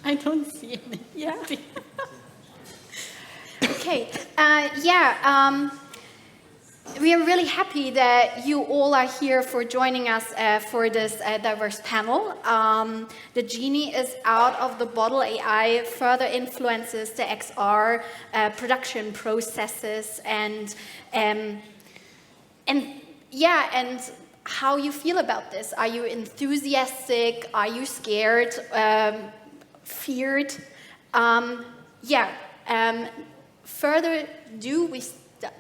I don't see any. Yeah. Okay. We are really happy that you all are here for joining us for this diverse panel. The Genie is out of the bottle. AI further influences the XR production processes and how you feel about this. Are you enthusiastic? Are you scared? Feared? Further ado, we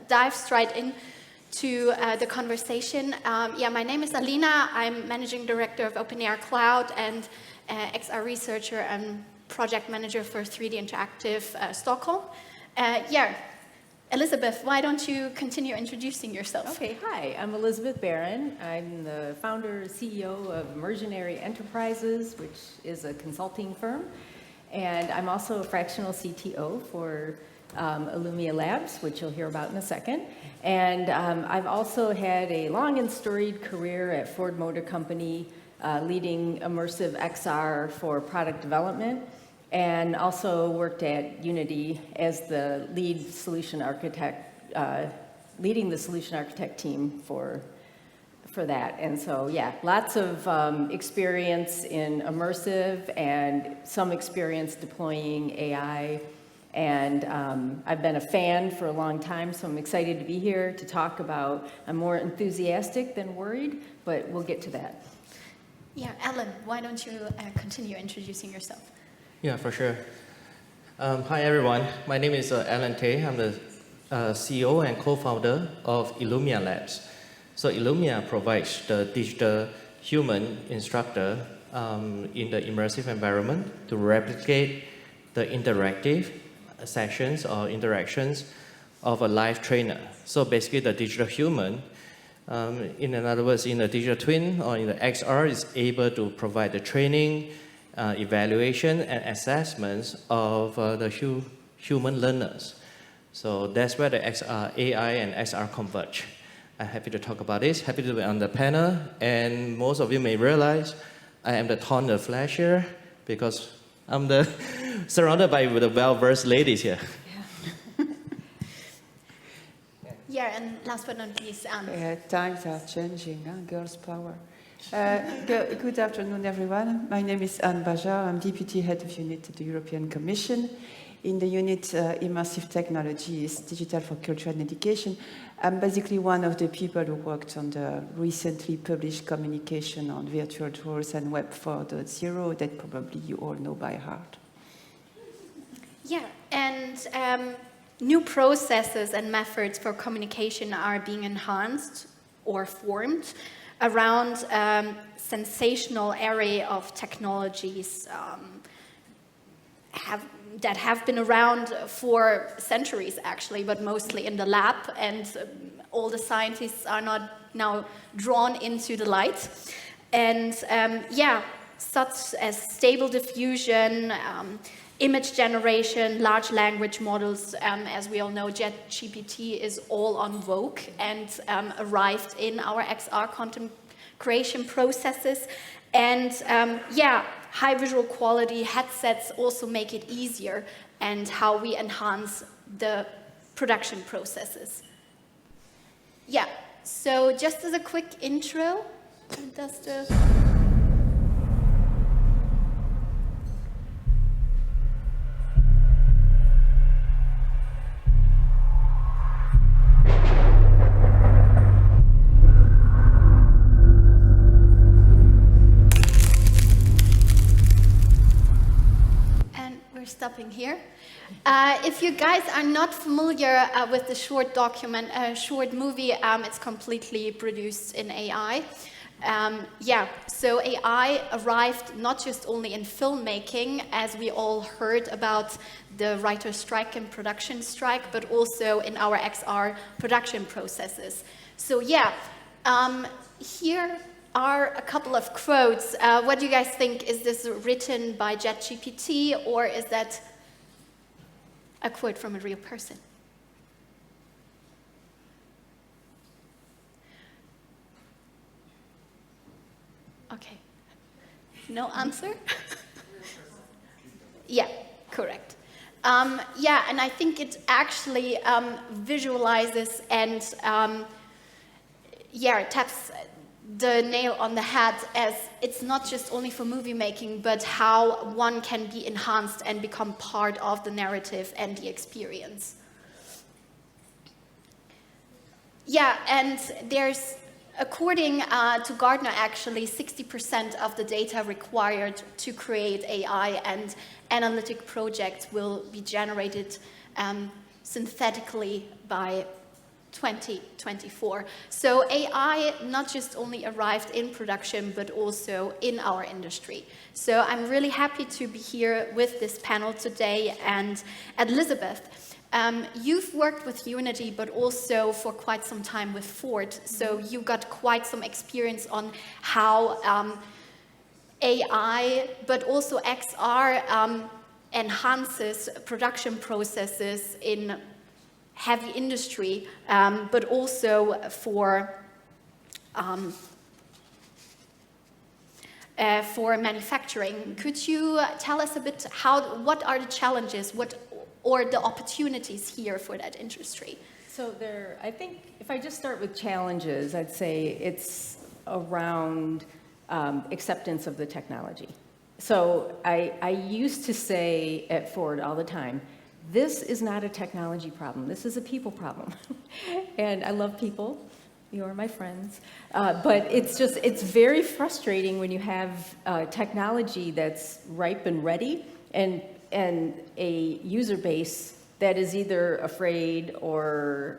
dive straight into the conversation. My name is Alina. I'm Managing Director of OpenAI Cloud and XR researcher and project manager for 3D Interactive Stockholm. Elizabeth, why don't you continue introducing yourself? Okay, hi, I'm Elizabeth Barron. I'm the founder and CEO of Emergenary Enterprises, which is a consulting firm. And I'm also a fractional CTO for Illumia Labs, which you'll hear about in a second. And I've also had a long and storied career at Ford Motor Company, leading immersive XR for product development, and also worked at Unity as the lead solution architect, leading the solution architect team for that. And so, lots of experience in immersive and some experience deploying AI. And I've been a fan for a long time, so I'm excited to be here to talk about, I'm more enthusiastic than worried, but we'll get to that. Yeah, Alan, why don't you continue introducing yourself? Yeah, for sure. Hi, everyone. My name is Alan Tay. I'm the CEO and co-founder of Illumia Labs. So Illumia provides the digital human instructor in the immersive environment to replicate the interactive sessions or interactions of a live trainer. So basically the digital human, in other words, in the digital twin or in the XR is able to provide the training, evaluation and assessments of the human learners. So that's where the XR, AI and XR converge. I'm happy to talk about this, happy to be on the panel, and most of you may realize I am the taller flash here because I'm surrounded by the well-versed ladies here. And last but not least, times are changing, girls' power. Good afternoon, everyone. My name is Anne Bajar. I'm Deputy Head of Unit at the European Commission. In the unit, Immersive Technologies, Digital for Culture and Education. I'm basically one of the people who worked on the recently published communication on virtual tours and Web 4.0 that probably you all know by heart. New processes and methods for communication are being enhanced or formed around sensational array of technologies that have been around for centuries, actually, but mostly in the lab, and all the scientists are not now drawn into the light. And such as Stable Diffusion, image generation, large language models, as we all know, ChatGPT is all on vogue and arrived in our XR content creation processes. And high visual quality headsets also make it easier and how we enhance the production processes. So just as a quick intro, stopping here. If you guys are not familiar with the short movie, it's completely produced in AI. So AI arrived not just only in filmmaking, as we all heard about the writer's strike and production strike, but also in our XR production processes. So here are a couple of quotes. What do you guys think? Is this written by ChatGPT, or is that a quote from a real person? Okay. No answer? Yeah, correct. Yeah, and I think it actually visualizes and it taps the nail on the head, as it's not just only for movie making, but how one can be enhanced and become part of the narrative and the experience. Yeah, and there's, according to Gartner, actually 60% of the data required to create AI and analytic projects will be generated synthetically by 2024. So AI not just only arrived in production, but also in our industry. So I'm really happy to be here with this panel today. And Elizabeth, you've worked with Unity, but also for quite some time with Ford. So you got quite some experience on how AI, but also XR enhances production processes in heavy industry, but also for manufacturing. Could you tell us a bit what are the challenges, or the opportunities here for that industry? So I think if I just start with challenges, I'd say it's around acceptance of the technology. So I used to say at Ford all the time, this is not a technology problem, this is a people problem. And I love people, you are my friends. But it's very frustrating when you have technology that's ripe and ready, and a user base that is either afraid or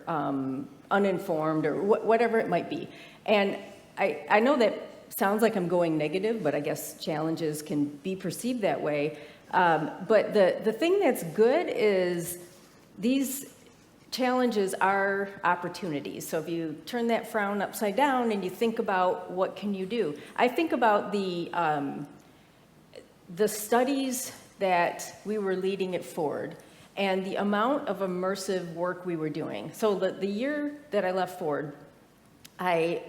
uninformed or whatever it might be. And I know that sounds like I'm going negative, but I guess challenges can be perceived that way. But the thing that's good is these challenges are opportunities. So if you turn that frown upside down and you think about what can you do, I think about the studies that we were leading at Ford and the amount of immersive work we were doing. So the year that I left Ford, I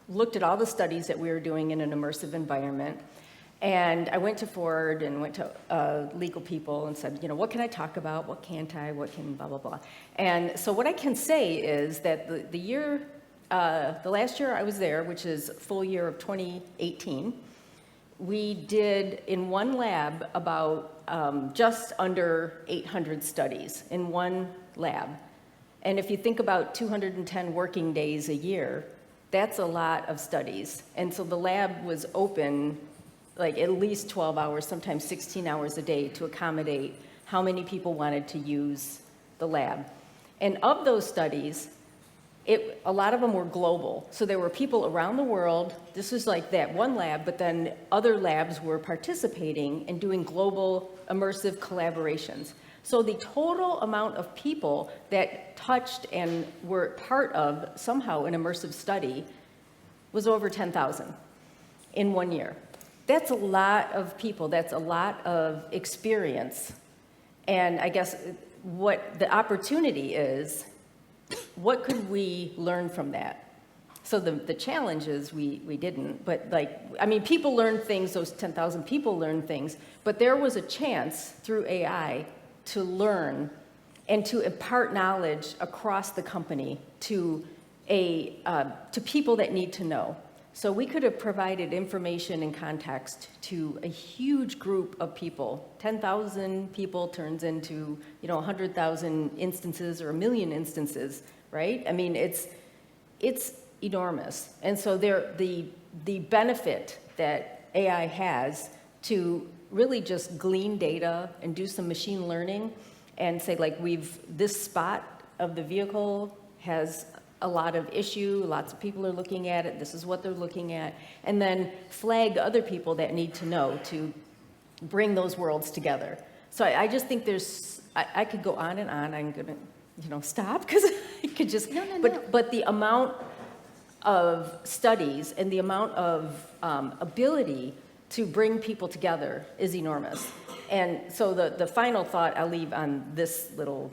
looked at all the studies that we were doing in an immersive environment. And I went to Ford and went to legal people and said, what can I talk about? What can't I? What can blah, blah, blah. And so what I can say is that the last year I was there, which is full year of 2018, we did in one lab about just under 800 studies in one lab. And if you think about 210 working days a year, that's a lot of studies. And so the lab was open like at least 12 hours, sometimes 16 hours a day to accommodate how many people wanted to use the lab. And of those studies, a lot of them were global. So there were people around the world. This was like that one lab, but then other labs were participating and doing global immersive collaborations. So the total amount of people that touched and were part of somehow an immersive study was over 10,000 in 1 year. That's a lot of people. That's a lot of experience. And I guess what the opportunity is, what could we learn from that? So the challenge is we didn't, but people learned things, those 10,000 people learned things, but there was a chance through AI to learn and to impart knowledge across the company to people that need to know. So we could have provided information and context to a huge group of people. 10,000 people turns into 100,000 instances or 1 million instances, right? I mean, it's enormous. And so the benefit that AI has to really just glean data and do some machine learning and say this spot of the vehicle has a lot of issue, lots of people are looking at it, this is what they're looking at, and then flag other people that need to know to bring those worlds together. So I just think I could go on and on. I'm gonna stop because I could just, but the amount of studies and the amount of ability to bring people together is enormous. And so the final thought I'll leave on this little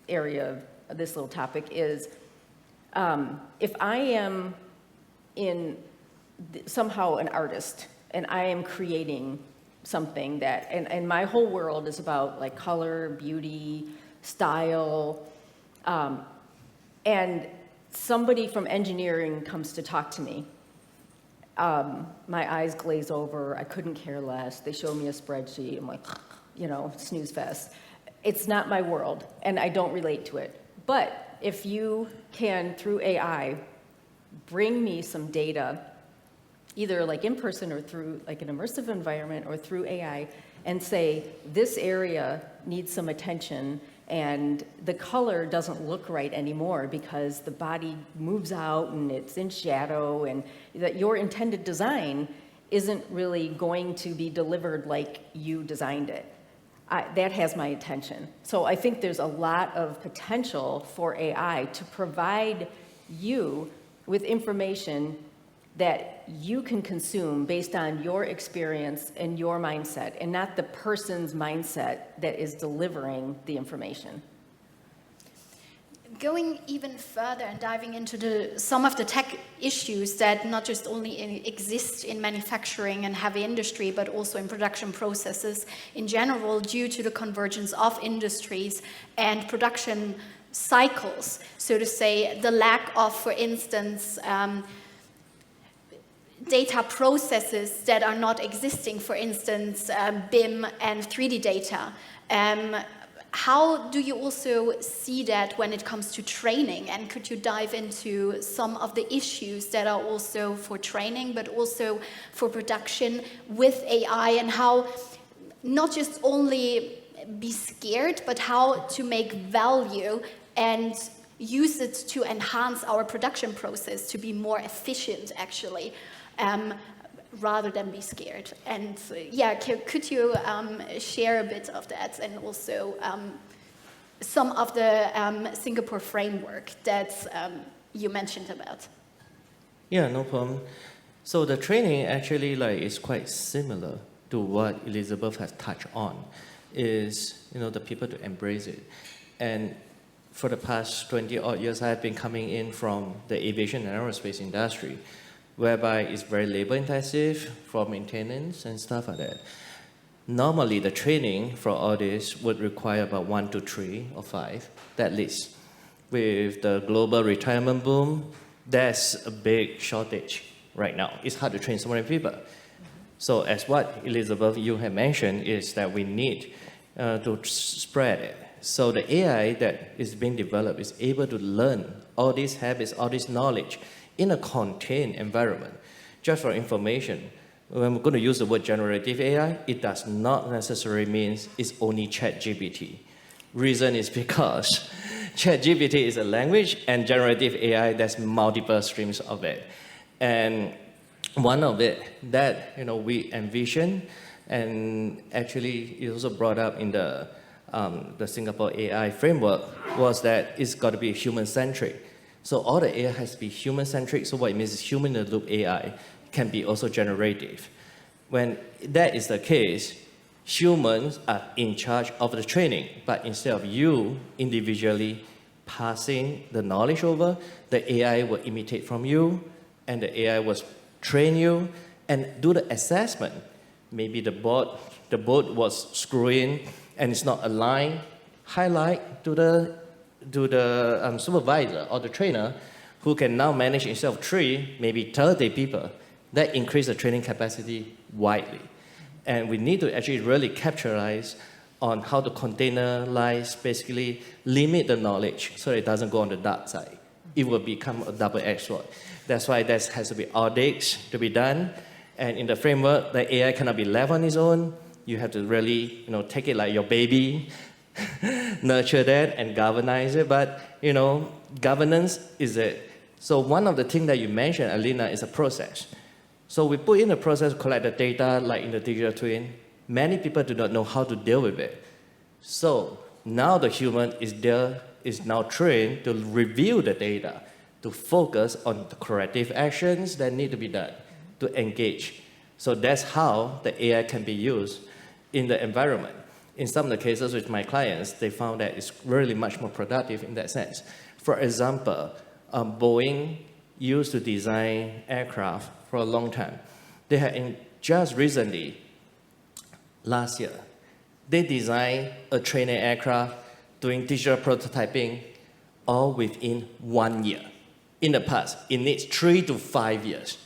area, this little topic is, if I am in somehow an artist, and I am creating something that, and my whole world is about like color, beauty, style, and somebody from engineering comes to talk to me. My eyes glaze over, I couldn't care less. They show me a spreadsheet, I'm like, snooze fest. It's not my world, and I don't relate to it. But if you can, through AI, bring me some data, either like in person or through like an immersive environment or through AI, and say, this area needs some attention, and the color doesn't look right anymore because the body moves out and it's in shadow, and that your intended design isn't really going to be delivered like you designed it. That has my attention. So I think there's a lot of potential for AI to provide you with information that you can consume based on your experience and your mindset, and not the person's mindset that is delivering the information. Going even further and diving into some of the tech issues that not just only exist in manufacturing and heavy industry, but also in production processes in general, due to the convergence of industries and production cycles, so to say, the lack of, for instance, data processes that are not existing, for instance, BIM and 3D data. How do you also see that when it comes to training? And could you dive into some of the issues that are also for training, but also for production with AI, and how not just only be scared, but how to make value and use it to enhance our production process to be more efficient, actually, rather than be scared? And could you share a bit of that, and also some of the Singapore framework that you mentioned about? Yeah, no problem. So the training actually is quite similar to what Elizabeth has touched on, is the people to embrace it. And for the past 20 odd years, I have been coming in from the aviation and aerospace industry, whereby it's very labor intensive for maintenance and stuff like that. Normally, the training for all this would require about 1 to 3 or 5, at least. With the global retirement boom, there's a big shortage right now. It's hard to train so many people. So as what Elizabeth, you have mentioned, is that we need to spread it. So the AI that is being developed is able to learn all these habits, all this knowledge in a contained environment. Just for information, when we're going to use the word generative AI, it does not necessarily mean it's only ChatGPT. Reason is because ChatGPT is a language, and generative AI, there's multiple streams of it. And one of it that we envision, and actually it also brought up in the Singapore AI framework, was that it's got to be human-centric. So all the AI has to be human-centric. So what it means is human-in-the-loop AI can be also generative. When that is the case, humans are in charge of the training, but instead of you individually passing the knowledge over, the AI will imitate from you, and the AI will train you and do the assessment. Maybe the boat was screwing and it's not aligned, highlight to the supervisor or the trainer, who can now manage, instead of 3, maybe 30 people. That increases the training capacity widely. And we need to actually really capitalize on how to containerize, basically limit the knowledge so it doesn't go on the dark side. It will become a double-edged sword. That's why there has to be audits to be done. And in the framework, the AI cannot be left on its own. You have to really take it like your baby, nurture that and governize it. But governance is it. So one of the things that you mentioned, Alina, is a process. So we put in a process to collect the data, like in the digital twin. Many people do not know how to deal with it. So now the human is now trained to review the data, to focus on the corrective actions that need to be done, to engage. So that's how the AI can be used in the environment. In some of the cases with my clients, they found that it's really much more productive in that sense. For example, Boeing used to design aircraft for a long time. They had just recently, last year, they designed a training aircraft doing digital prototyping all within 1 year. In the past, it needs 3 to 5 years.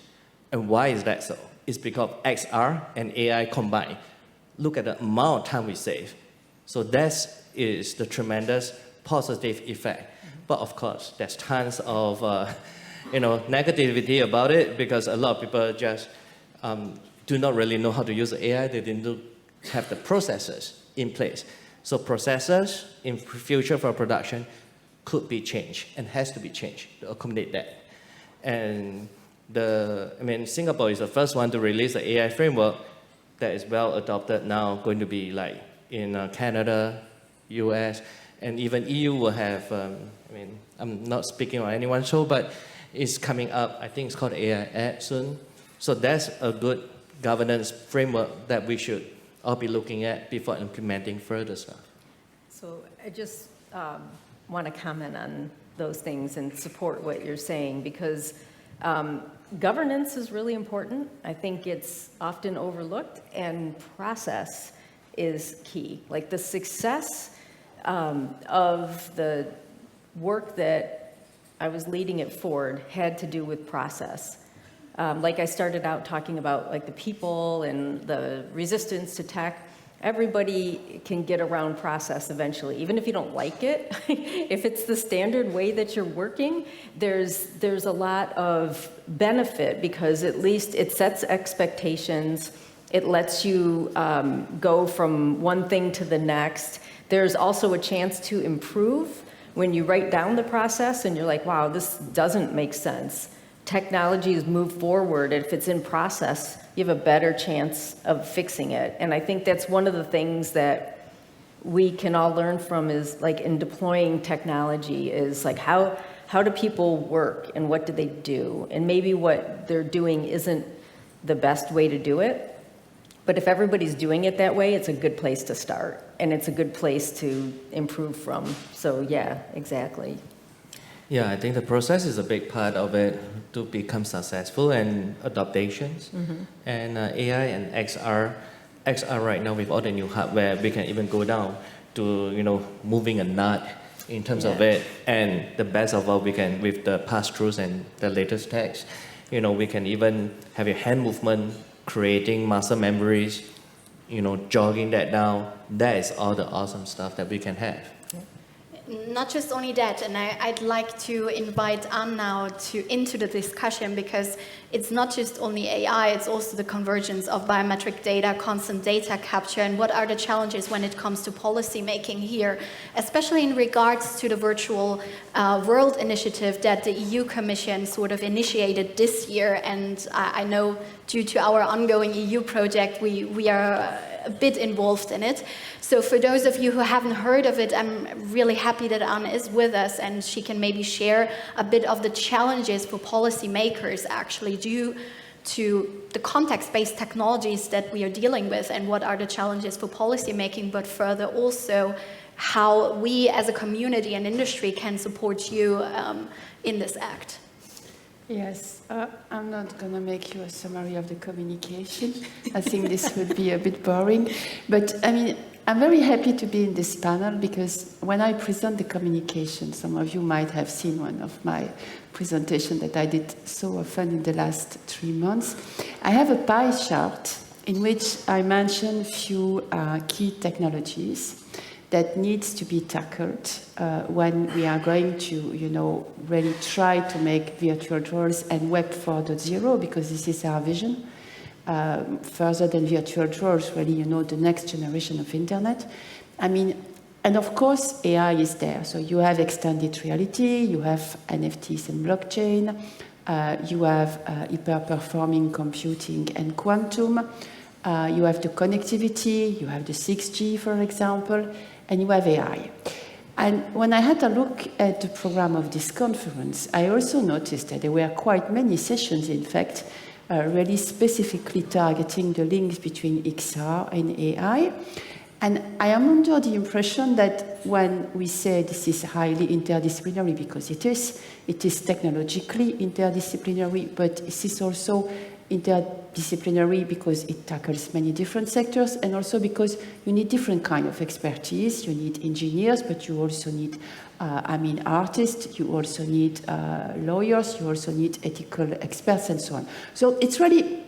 And why is that so? It's because XR and AI combined. Look at the amount of time we save. So that is the tremendous positive effect. But of course, there's tons of negativity about it because a lot of people just do not really know how to use AI. They didn't have the processes in place. So processes in future for production could be changed and has to be changed to accommodate that. And Singapore is the first one to release the AI framework that is well adopted now, going to be like in Canada, US, and even EU will have, I'm not speaking on anyone's show, but it's coming up. I think it's called AI Act soon. So that's a good governance framework that we should all be looking at before implementing further stuff. So I just want to comment on those things and support what you're saying because governance is really important. I think it's often overlooked, and process is key. Like the success of the work that I was leading at Ford had to do with process. Like I started out talking about like the people and the resistance to tech. Everybody can get around process eventually, even if you don't like it. If it's the standard way that you're working, there's a lot of benefit because at least it sets expectations. It lets you go from one thing to the next. There's also a chance to improve when you write down the process and you're like, wow, this doesn't make sense. Technology has moved forward. If it's in process, you have a better chance of fixing it. And I think that's one of the things that we can all learn from is like in deploying technology is like how do people work and what do they do? And maybe what they're doing isn't the best way to do it. But if everybody's doing it that way, it's a good place to start. And it's a good place to improve from. So yeah, exactly. Yeah, I think the process is a big part of it to become successful and adaptations. Mm-hmm. And AI and XR right now with all the new hardware, we can even go down to moving a nut in terms of it. And the best of all, we can with the pass-throughs and the latest text, we can even have your hand movement creating muscle memories, jogging that down. That is all the awesome stuff that we can have. Not just only that, and I'd like to invite Anne now into the discussion because it's not just only AI, it's also the convergence of biometric data, constant data capture, and what are the challenges when it comes to policy making here, especially in regards to the virtual world initiative that the EU Commission sort of initiated this year. And I know due to our ongoing EU project, we are a bit involved in it. So for those of you who haven't heard of it, I'm really happy that Anne is with us and she can maybe share a bit of the challenges for policymakers actually due to the context-based technologies that we are dealing with and what are the challenges for policymaking, but further also how we as a community and industry can support you in this act. Yes, I'm not going to make you a summary of the communication. I think this would be a bit boring. But I'm very happy to be in this panel because when I present the communication, some of you might have seen one of my presentations that I did so often in the last 3 months. I have a pie chart in which I mention a few key technologies that needs to be tackled when we are going to, really try to make virtual drawers and Web 4.0, because this is our vision. Further than virtual drawers, really, the next generation of internet. And of course, AI is there. So you have extended reality, you have NFTs and blockchain, you have hyper-performing computing and quantum, you have the connectivity, you have the 6G, for example, and you have AI. And when I had a look at the program of this conference, I also noticed that there were quite many sessions, in fact, really specifically targeting the links between XR and AI. And I am under the impression that when we say this is highly interdisciplinary, because it is technologically interdisciplinary, but it is also interdisciplinary because it tackles many different sectors, and also because you need different kind of expertise. You need engineers, but you also need, artists. You also need lawyers. You also need ethical experts, and so on. So it's really,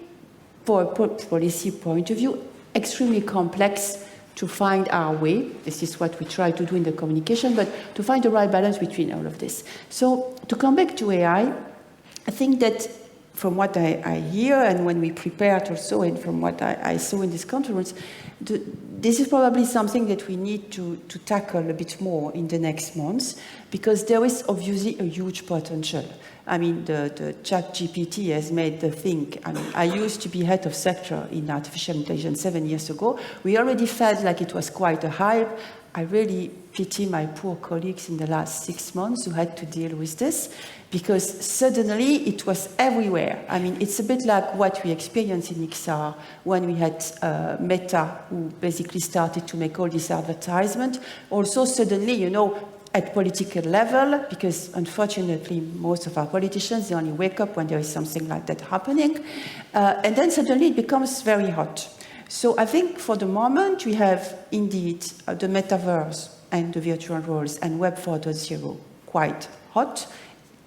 for a policy point of view, extremely complex to find our way. This is what we try to do in the communication, but to find the right balance between all of this. So to come back to AI, I think that from what I hear and when we prepared also, and from what I saw in this conference, this is probably something that we need to tackle a bit more in the next months, because there is obviously a huge potential. I mean, the ChatGPT has made the thing. I mean, I used to be head of sector in artificial intelligence 7 years ago. We already felt like it was quite a hype. I really pity my poor colleagues in the last 6 months who had to deal with this, because suddenly it was everywhere. I mean, it's a bit like what we experienced in XR when we had Meta, who basically started to make all this advertisement. Also, suddenly, you know, at political level, because unfortunately most of our politicians, they only wake up when there is something like that happening, and then suddenly it becomes very hot. So I think for the moment we have indeed the metaverse and the virtual worlds and Web 4.0 quite hot,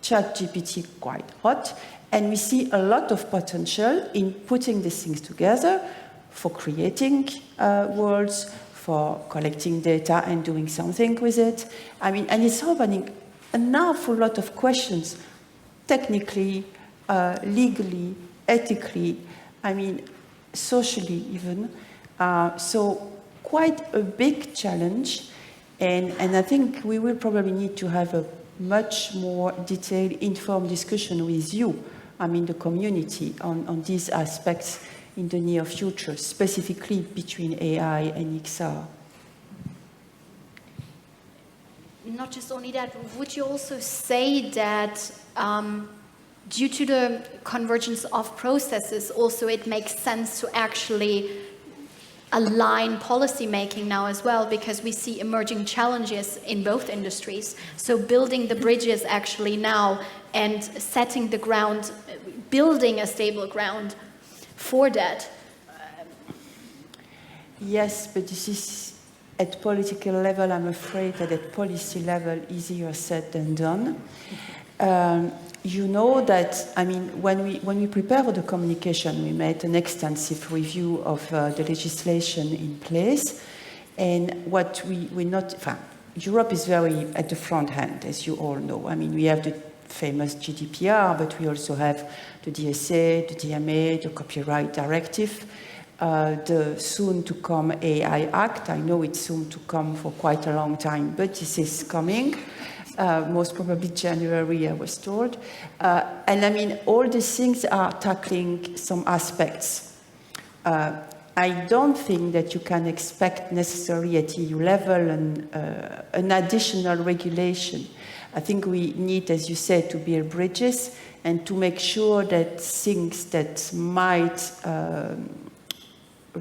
ChatGPT quite hot, and we see a lot of potential in putting these things together for creating worlds, for collecting data and doing something with it. I mean, and it's opening an awful lot of questions, technically, legally, ethically, I mean, socially even. So quite a big challenge. And I think we will probably need to have a much more detailed, informed discussion with you, I mean, the community, on these aspects in the near future, specifically between AI and XR. Not just only that, would you also say that due to the convergence of processes, also it makes sense to actually align policy making now as well, because we see emerging challenges in both industries. So building the bridges actually now and setting the ground, building a stable ground for that. Yes, but this is at political level, I'm afraid that at policy level, easier said than done. You know that, I mean, when we prepare for the communication, we made an extensive review of the legislation in place, and what we not, Europe is very at the front hand, as you all know. I mean, we have the famous GDPR, but we also have the DSA, the DMA, the Copyright Directive, the soon-to-come AI Act. I know it's soon to come for quite a long time, but this is coming. Most probably January, I was told. And I mean, all these things are tackling some aspects. I don't think that you can expect necessarily at EU level an additional regulation. I think we need, as you said, to build bridges and to make sure that things that might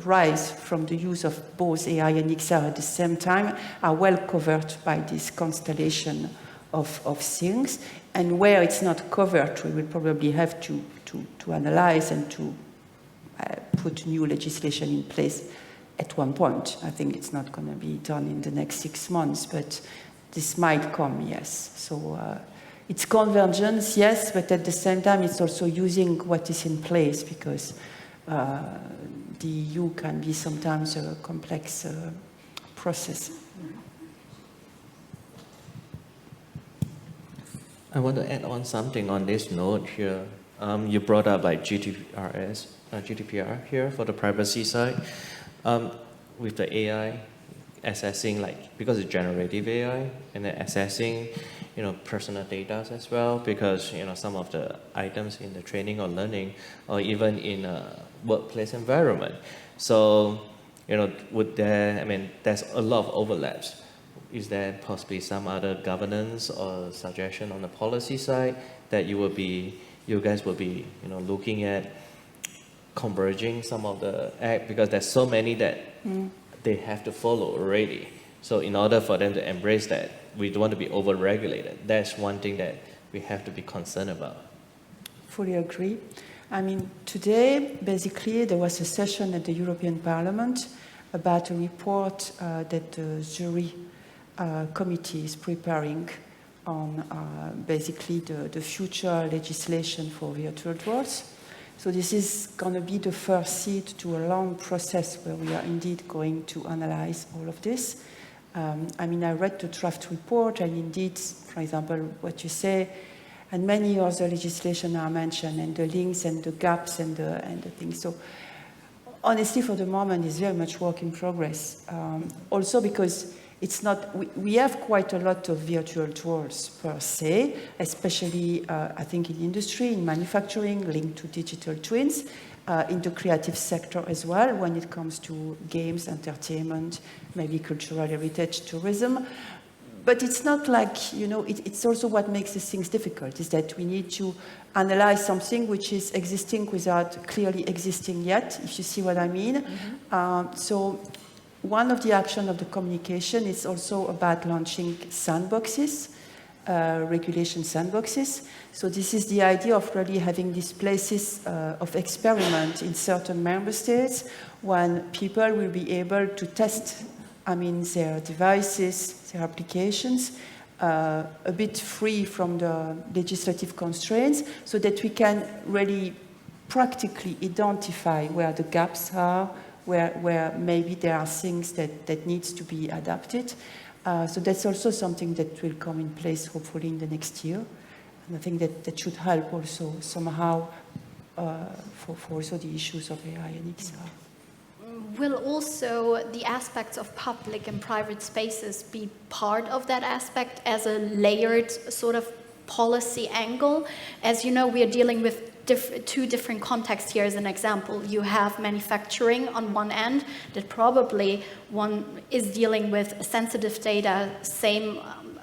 rise from the use of both AI and XR at the same time are well covered by this constellation of things. And where it's not covered, we will probably have to analyze and to put new legislation in place at one point. I think it's not going to be done in the next 6 months, but this might come, yes. So it's convergence, yes, but at the same time, it's also using what is in place, because the EU can be sometimes a complex process. I want to add on something on this note here. You brought up like GDPR here for the privacy side. With the AI assessing, like, because it's generative AI, and then assessing, you know, personal data as well, because, you know, some of the items in the training or learning, or even in a workplace environment. So, you know, there's a lot of overlaps. Is there possibly some other governance or suggestion on the policy side that you guys will be, you know, looking at converging some of the act, because there's so many that they have to follow already. So in order for them to embrace that, we don't want to be over-regulated. That's one thing that we have to be concerned about. Fully agree. I mean, today, basically, there was a session at the European Parliament about a report that the jury committee is preparing on basically the future legislation for virtual tours. So this is going to be the first seed to a long process where we are indeed going to analyze all of this. I mean, I read the draft report, and indeed, for example, what you say, and many other legislation are mentioned, and the links and the gaps and the things. So honestly, for the moment, it's very much work in progress. Also because it's not, we have quite a lot of virtual tours per se, especially, I think, in industry, in manufacturing, linked to digital twins, in the creative sector as well, when it comes to games, entertainment, maybe cultural heritage, tourism. But it's not like, you know, it's also what makes these things difficult, is that we need to analyze something which is existing without clearly existing yet, if you see what I mean. So one of the actions of the communication is also about launching sandboxes, regulation sandboxes. So this is the idea of really having these places of experiment in certain member states when people will be able to test, I mean, their devices, their applications, a bit free from the legislative constraints, so that we can really practically identify where the gaps are, where maybe there are things that needs to be adapted. So that's also something that will come in place hopefully in the next year. And I think that should help also somehow for also the issues of AI and XR. Will also the aspects of public and private spaces be part of that aspect as a layered sort of policy angle? As you know, we are dealing with two different contexts here. As an example, you have manufacturing on one end that probably one is dealing with sensitive data, same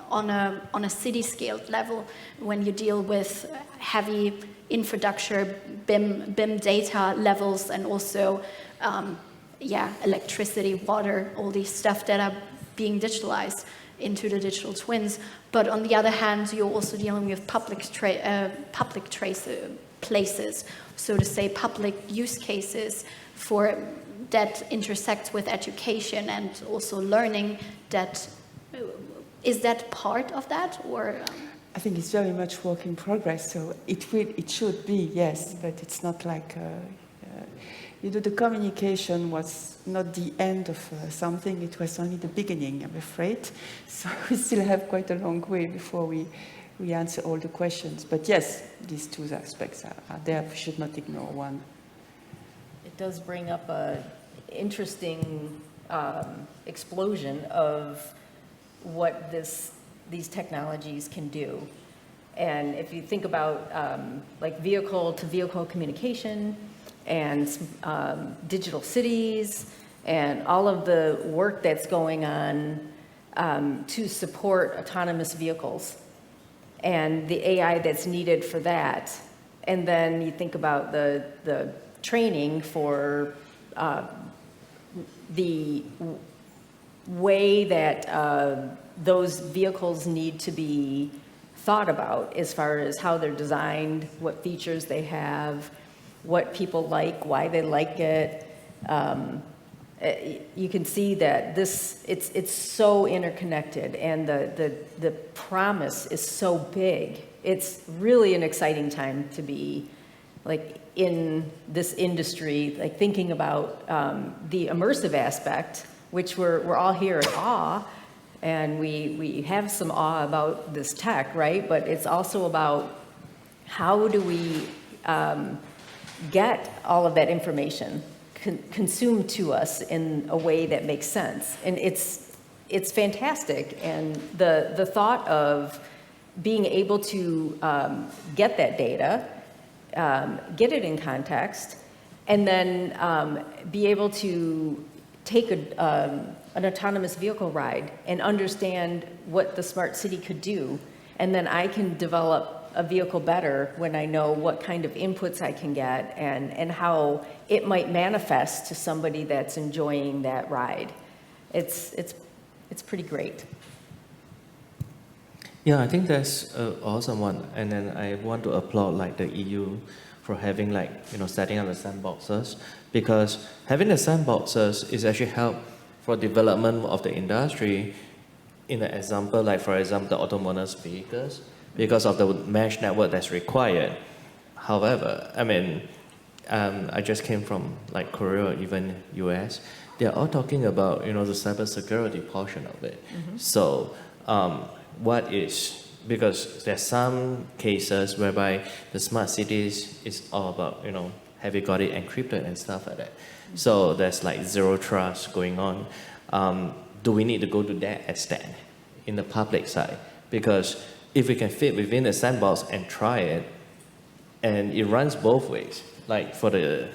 on a city scale level when you deal with heavy infrastructure, BIM data levels, and also electricity, water, all these stuff that are being digitalized into the digital twins. But on the other hand, you're also dealing with public places, so to say, public use cases for that intersects with education and also learning. That is that part of that, or? I think it's very much work in progress. So it should be, yes, but it's not like. You know, the communication was not the end of something, it was only the beginning, I'm afraid. So we still have quite a long way before we answer all the questions. But yes, these two aspects are there, we should not ignore one. It does bring up an interesting explosion of what these technologies can do. And if you think about like vehicle-to-vehicle communication, and digital cities, and all of the work that's going on to support autonomous vehicles, and the AI that's needed for that. And then you think about the training for the way that those vehicles need to be thought about as far as how they're designed, what features they have, what people like, why they like it. You can see that it's so interconnected, and the promise is so big. It's really an exciting time to be like in this industry, like thinking about the immersive aspect, which we're all here in awe, and we have some awe about this tech, right? But it's also about how do we get all of that information consumed to us in a way that makes sense. And it's fantastic. And the thought of being able to get that data, get it in context, and then be able to take an autonomous vehicle ride and understand what the smart city could do. And then I can develop a vehicle better when I know what kind of inputs I can get and how it might manifest to somebody that's enjoying that ride. it's pretty great. Yeah, I think that's an awesome one. And then I want to applaud like the EU for having like, setting up the sandboxes, because having the sandboxes is actually help for development of the industry. In an example, like for example, the autonomous vehicles, because of the mesh network that's required. However, I just came from like Korea or even US. They're all talking about, the cybersecurity portion of it. Mm-hmm. So, because there's some cases whereby the smart cities is all about, have you got it encrypted and stuff like that. Mm-hmm. So there's like zero trust going on. Do we need to go to that extent in the public side? Because if we can fit within the sandbox and try it, and it runs both ways, like for the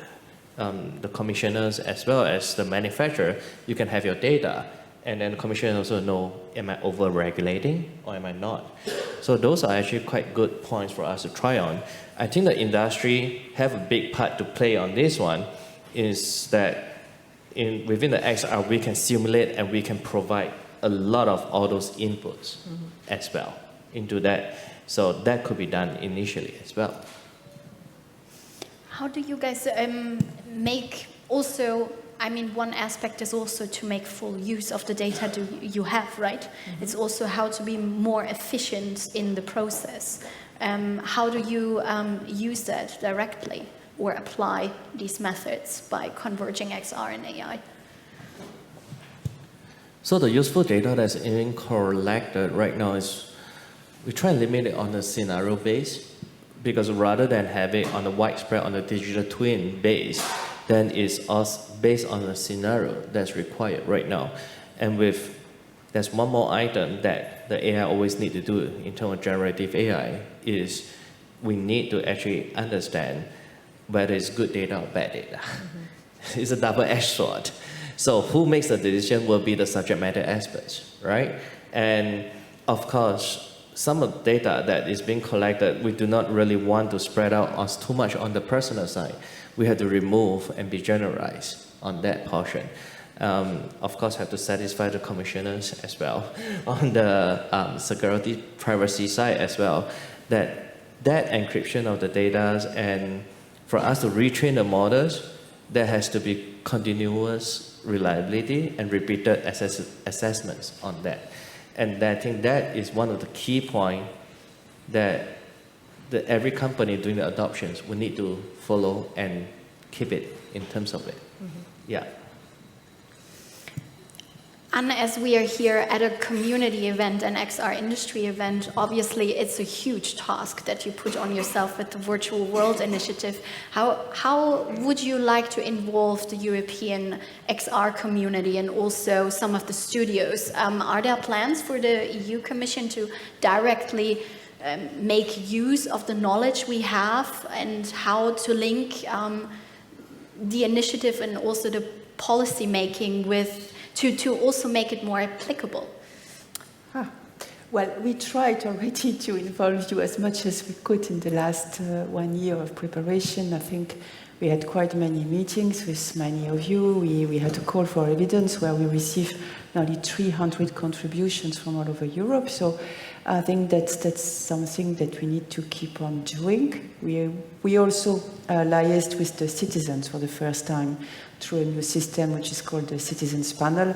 commissioners as well as the manufacturer, you can have your data, and then the commissioner also know, am I over-regulating or am I not? So those are actually quite good points for us to try on. I think the industry have a big part to play on this one, is that within the XR, we can simulate and we can provide a lot of all those inputs as well into that. So that could be done initially as well. How do you guys make also, one aspect is also to make full use of the data you have, right? Mm-hmm. It's also how to be more efficient in the process. How do you use that directly or apply these methods by converging XR and AI? So the useful data that's being collected right now is, we try and limit it on the scenario base, because rather than have it on the widespread, on the digital twin base, then it's based on the scenario that's required right now. And there's one more item that the AI always need to do in terms of generative AI, is we need to actually understand whether it's good data or bad data. Mm-hmm. It's a double-edged sword. So who makes the decision will be the subject matter experts, right? And of course, some of the data that is being collected, we do not really want to spread out too much on the personal side. We have to remove and be generalized on that portion. Of course, have to satisfy the commissioners as well on the security privacy side as well. That encryption of the data, and for us to retrain the models, there has to be continuous reliability and repeated assessments on that. And I think that is one of the key points that every company doing the adoptions will need to follow and keep it in terms of it. Mm-hmm. Yeah. And as we are here at a community event, an XR industry event, obviously it's a huge task that you put on yourself with the Virtual World Initiative. How would you like to involve the European XR community and also some of the studios? Are there plans for the EU Commission to directly make use of the knowledge we have, and how to link the initiative and also the policy making with to also make it more applicable? Well, we tried already to involve you as much as we could in the last 1 year of preparation. I think we had quite many meetings with many of you. We had a call for evidence where we received nearly 300 contributions from all over Europe. So I think that's something that we need to keep on doing. We also liaised with the citizens for the first time through a new system which is called the Citizens Panel,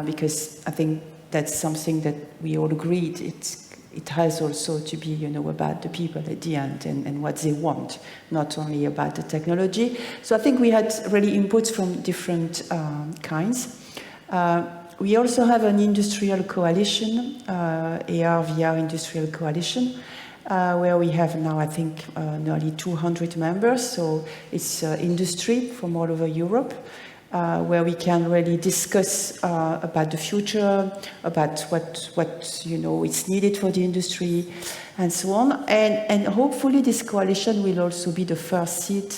because I think that's something that we all agreed. It has also to be, about the people at the end and what they want, not only about the technology. So I think we had really inputs from different kinds. We also have an industrial coalition, AR/VR industrial coalition, where we have now, I think, nearly 200 members. So it's industry from all over Europe, where we can really discuss about the future, about what is needed for the industry, and so on. And hopefully this coalition will also be the first seed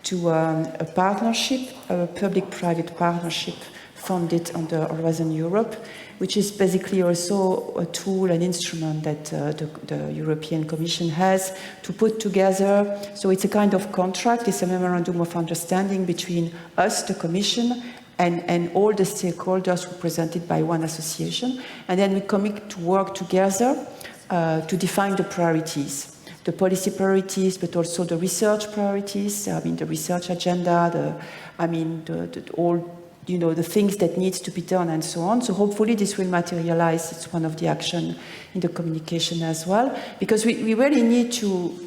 to a partnership, a public-private partnership funded under Horizon Europe, which is basically also a tool, an instrument that the European Commission has to put together. So it's a kind of contract, it's a memorandum of understanding between us, the Commission, and all the stakeholders represented by one association. And then we commit to work together to define the priorities. The policy priorities, but also the research priorities. I mean, the research agenda. All the things that needs to be done, and so on. So hopefully this will materialize. It's one of the action in the communication as well, because we really need to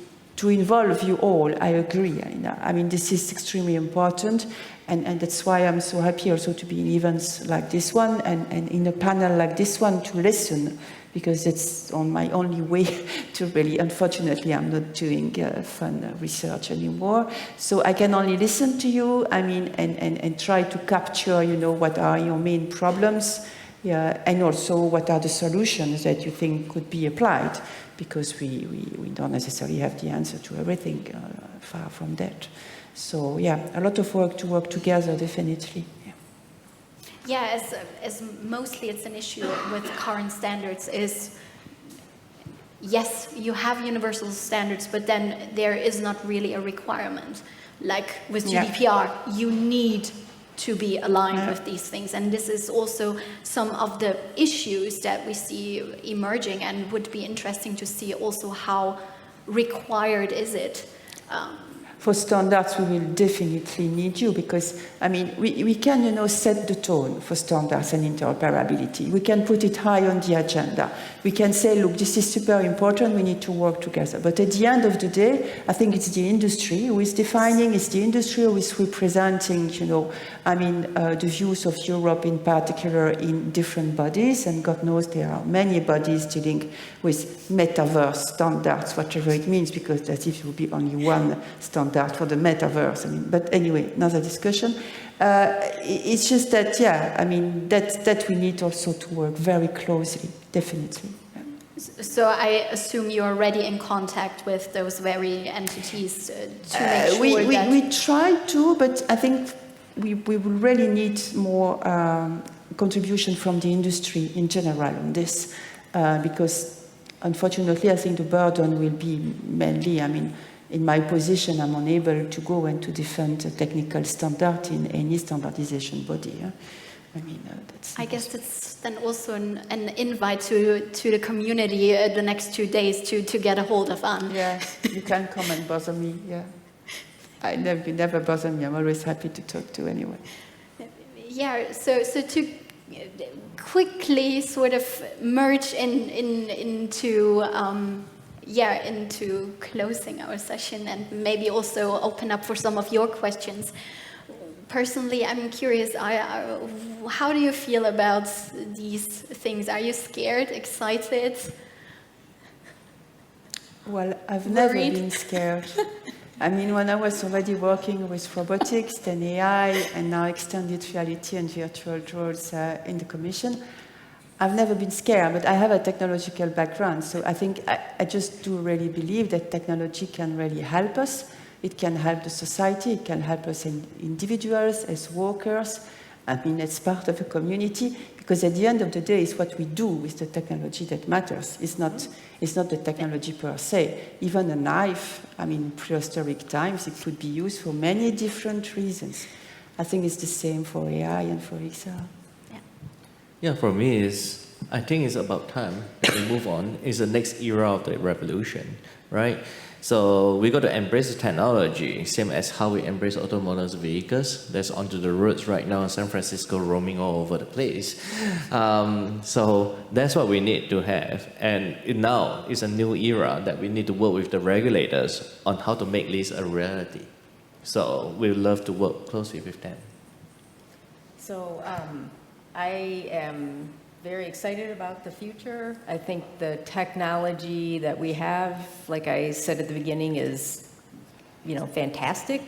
involve you all. I agree. I mean, this is extremely important, and that's why I'm so happy also to be in events like this one and in a panel like this one to listen, because it's on my only way to really, unfortunately, I'm not doing fun research anymore. So I can only listen to you, and try to capture, what are your main problems, and also what are the solutions that you think could be applied, because we don't necessarily have the answer to everything, far from that. So a lot of work to work together, definitely. Yeah, as mostly it's an issue with current standards is, yes, you have universal standards, but then there is not really a requirement. Like with GDPR, you need to be aligned with these things. And this is also some of the issues that we see emerging, and would be interesting to see also how required is it. For standards, we will definitely need you, because, we can, set the tone for standards and interoperability. We can put it high on the agenda. We can say, look, this is super important, we need to work together. But at the end of the day, I think it's the industry who is defining, it's the industry who is representing, the views of Europe in particular in different bodies, and God knows there are many bodies dealing with metaverse standards, whatever it means, because as if it would be only one standard for the metaverse. But anyway, another discussion. It's just that, that we need also to work very closely, definitely. So I assume you're already in contact with those very entities to make sure that... We try to, but I think we will really need more contribution from the industry in general on this, because unfortunately I think the burden will be mainly, in my position, I'm unable to go and to defend a technical standard in any standardization body. I guess it's then also an invite to the community the next 2 days to get a hold of Anne. Yeah, you can come and bother me. Yeah, you never bother me. I'm always happy to talk to anyone. Yeah. So to quickly sort of merge into closing our session, and maybe also open up for some of your questions. Personally, I'm curious, how do you feel about these things? Are you scared, excited? Well, I've never been scared. When I was already working with robotics, then AI, and now extended reality and virtual worlds in the Commission, I've never been scared, but I have a technological background, so I think I just do really believe that technology can really help us. It can help the society, it can help us as individuals, as workers. It's part of a community, because at the end of the day, it's what we do with the technology that matters. It's not the technology per se. Even a knife, in prehistoric times, it could be used for many different reasons. I think it's the same for AI and for XR. Yeah, for me, I think it's about time that we move on. It's the next era of the revolution, right? So we got to embrace the technology, same as how we embrace autonomous vehicles. That's onto the roads right now in San Francisco, roaming all over the place. So that's what we need to have. And now is a new era that we need to work with the regulators on how to make this a reality. So we would love to work closely with them. So I am very excited about the future. I think the technology that we have, like I said at the beginning, is, fantastic,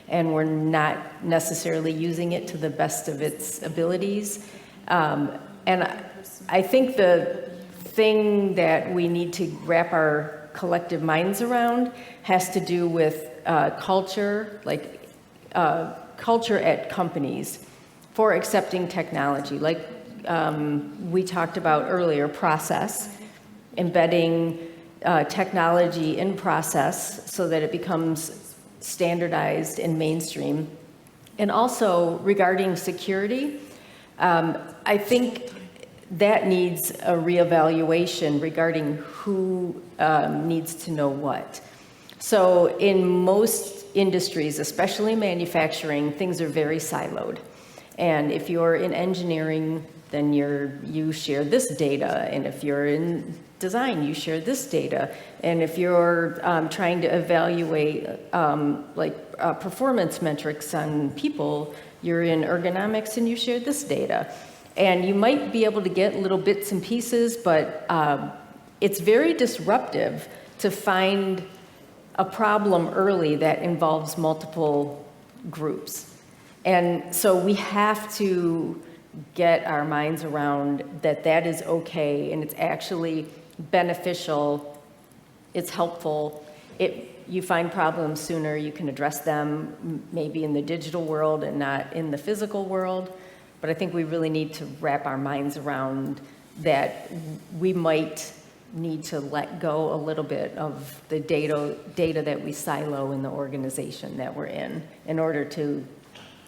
and we're not necessarily using it to the best of its abilities. And I think the thing that we need to wrap our collective minds around has to do with culture, culture at companies for accepting technology. Like we talked about earlier, process, embedding technology in process so that it becomes standardized and mainstream, And also regarding security, I think that needs a reevaluation regarding who needs to know what. So in most industries, especially manufacturing, things are very siloed. And if you're in engineering, then you share this data. And if you're in design, you share this data. And if you're trying to evaluate performance metrics on people, you're in ergonomics and you share this data. And you might be able to get little bits and pieces, but it's very disruptive to find a problem early that involves multiple groups. And so we have to get our minds around that is okay, and it's actually beneficial, it's helpful. You find problems sooner, you can address them maybe in the digital world and not in the physical world. But I think we really need to wrap our minds around that we might need to let go a little bit of the data that we silo in the organization that we're in order to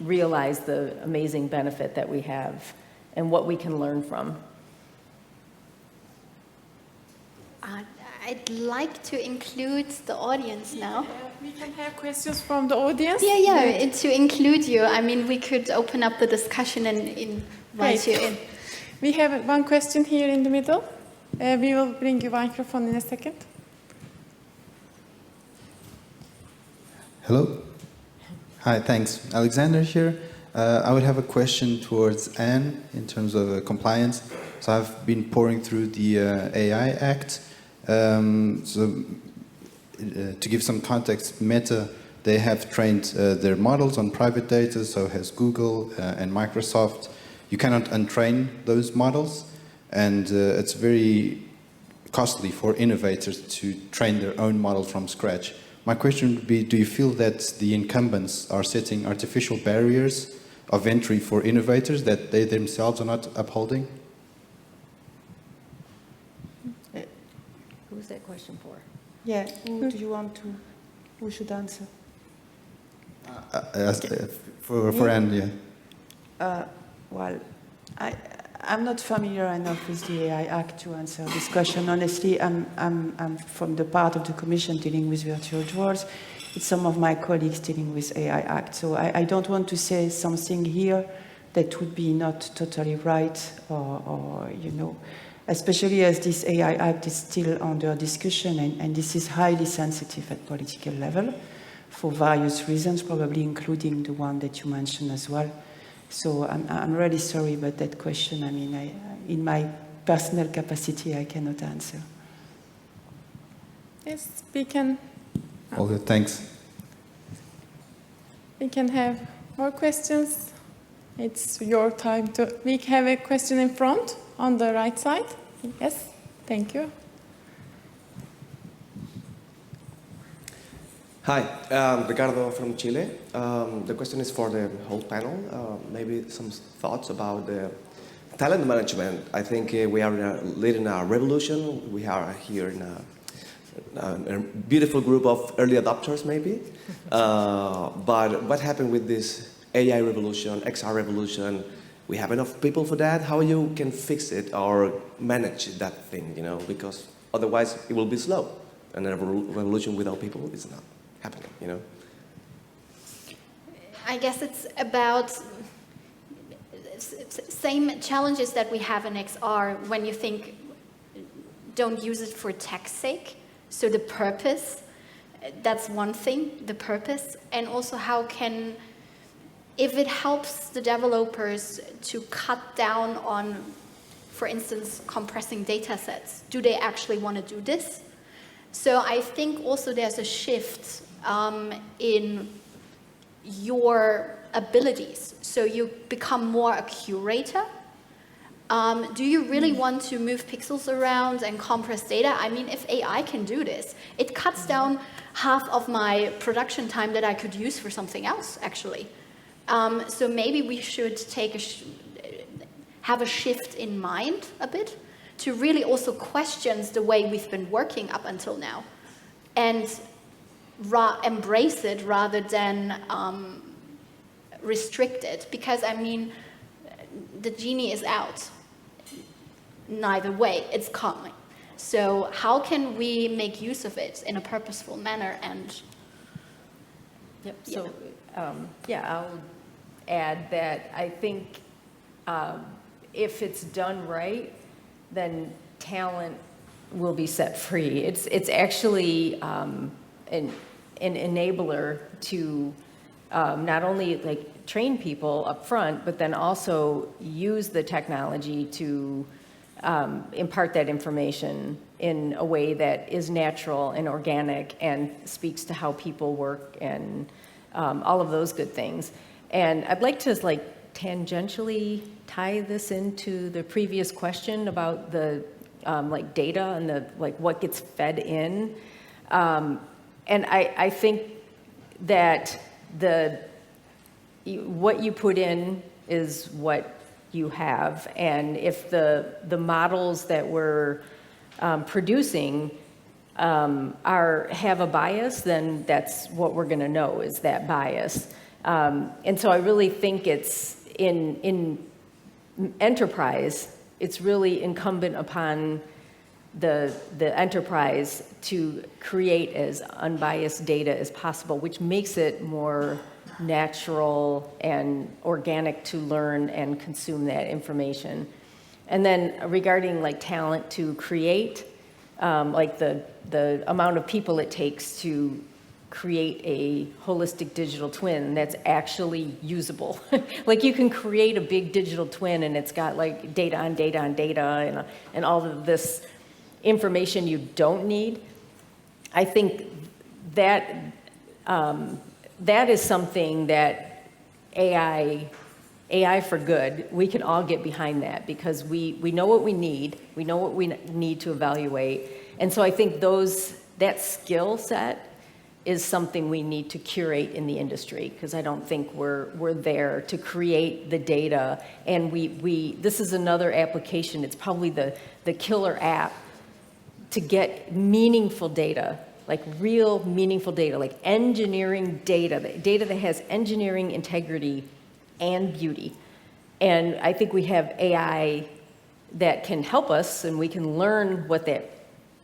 realize the amazing benefit that we have and what we can learn from. I'd like to include the audience now. We can have questions from the audience. Yeah, to include you. I mean, we could open up the discussion and invite you in. We have one question here in the middle. We will bring you a microphone in a second. Hello. Hi, thanks. Alexander here. I would have a question towards Anne in terms of compliance. So I've been poring through the AI Act. To give some context, Meta, they have trained their models on private data, so has Google and Microsoft. You cannot untrain those models, and it's very costly for innovators to train their own model from scratch. My question would be, do you feel that the incumbents are setting artificial barriers of entry for innovators that they themselves are not upholding? Who's that question for? Yeah, who do you want to, who should answer? For Anne, yeah. Well, I'm not familiar enough with the AI Act to answer this question. Honestly, I'm from the part of the Commission dealing with virtual drawers. It's some of my colleagues dealing with AI Act. So I don't want to say something here that would be not totally right or especially as this AI Act is still under discussion and this is highly sensitive at political level for various reasons, probably including the one that you mentioned as well. So I'm really sorry about that question. I mean, in my personal capacity, I cannot answer. Yes, we can. All good, thanks. We can have more questions. It's your time to. We have a question in front on the right side. Yes, thank you. Hi, Ricardo from Chile. The question is for the whole panel. Maybe some thoughts about the talent management. I think we are leading a revolution. We are here in a beautiful group of early adopters, maybe. But what happened with this AI revolution, XR revolution? We have enough people for that? How you can fix it or manage that thing, because otherwise it will be slow. And a revolution without people is not happening, I guess it's about same challenges that we have in XR when you think don't use it for tech's sake. So the purpose, that's one thing, the purpose. And also how can, if it helps the developers to cut down on, for instance, compressing data sets, do they actually want to do this? So I think also there's a shift in your abilities. So you become more a curator. Do you really want to move pixels around and compress data? I mean, if AI can do this, it cuts down half of my production time that I could use for something else, actually. So maybe we should have a shift in mind a bit to really also question the way we've been working up until now and embrace it rather than restricted, because I mean, the genie is out. Neither way, it's coming. So how can we make use of it in a purposeful manner? And Yep. So, I'll add that I think if it's done right, then talent will be set free. It's actually an enabler to not only like train people up front, but then also use the technology to impart that information in a way that is natural and organic and speaks to how people work and all of those good things. And I'd like to like tangentially tie this into the previous question about the like data and the like what gets fed in. And I think that what you put in is what you have, and if the models that we're producing have a bias, then that's what we're going to know is that bias. And so I really think it's in enterprise, it's really incumbent upon the enterprise to create as unbiased data as possible, which makes it more natural and organic to learn and consume that information. And then regarding like talent to create, like the amount of people it takes to create a holistic digital twin that's actually usable. Like you can create a big digital twin and it's got like data on data on data and all of this information you don't need. I think that that is something that AI for good, we can all get behind that because we know what we need to evaluate. And so I think that skill set is something we need to curate in the industry, because I don't think we're there to create the data. And this is another application, it's probably the killer app to get meaningful data, like real meaningful data, like engineering data that has engineering integrity and beauty. And I think we have AI that can help us and we can learn what that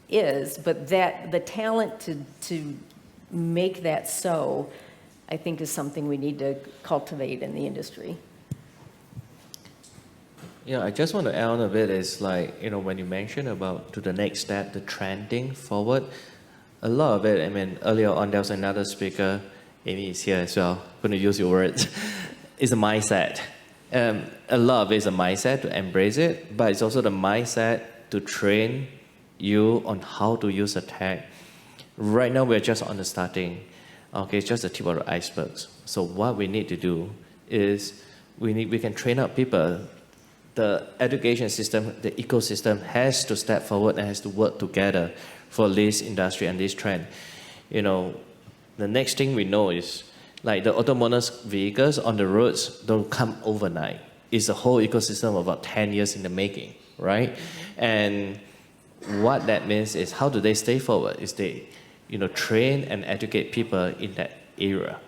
is, but that the talent to make that so, I think is something we need to cultivate in the industry. Yeah, I just want to add on a bit is like, when you mentioned about to the next step, the trending forward, a lot of it, I mean, earlier on there was another speaker, Amy is here as well, I'm going to use your words, is a mindset. A lot of it is a mindset to embrace it, but it's also the mindset to train you on how to use a tech. Right now, we're just on the starting. Okay, it's just the tip of the icebergs. So what we need to do is we can train up people. The education system, the ecosystem has to step forward and has to work together for this industry and this trend. The next thing we know is like the autonomous vehicles on the roads don't come overnight. It's a whole ecosystem of about 10 years in the making, right? Mm-hmm. And what that means is how do they stay forward? Is they, train and educate people in that area.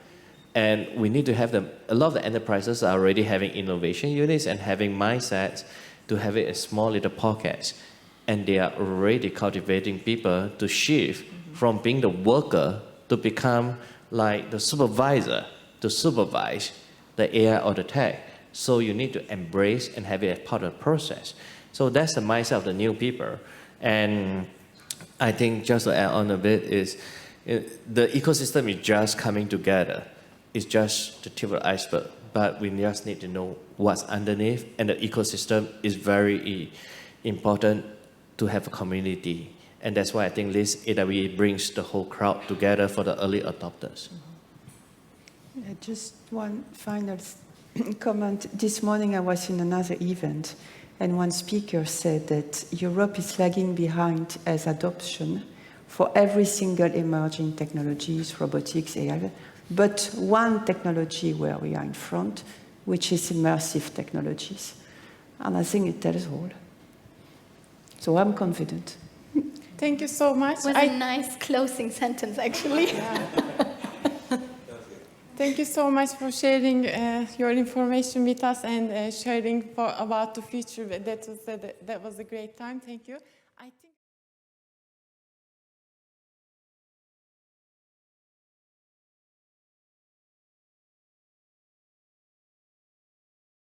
And we need to have a lot of the enterprises are already having innovation units and having mindsets to have it in small little pockets. And they are already cultivating people to shift from being the worker to become like the supervisor to supervise the AI or the tech. So you need to embrace and have it as part of the process. So that's the mindset of the new people. And I think just to add on a bit is the ecosystem is just coming together. It's just the tip of the iceberg, but we just need to know what's underneath, and the ecosystem is very important to have a community. And that's why I think this AWE brings the whole crowd together for the early adopters. Just one final comment. This morning I was in another event, and one speaker said that Europe is lagging behind as adoption for every single emerging technologies, robotics, AI, but one technology where we are in front, which is immersive technologies. And I think it tells all. So I'm confident. Thank you so much. It was a nice closing sentence, actually. Thank you so much for sharing your information with us and sharing about the future. That was a great time. Thank you. I think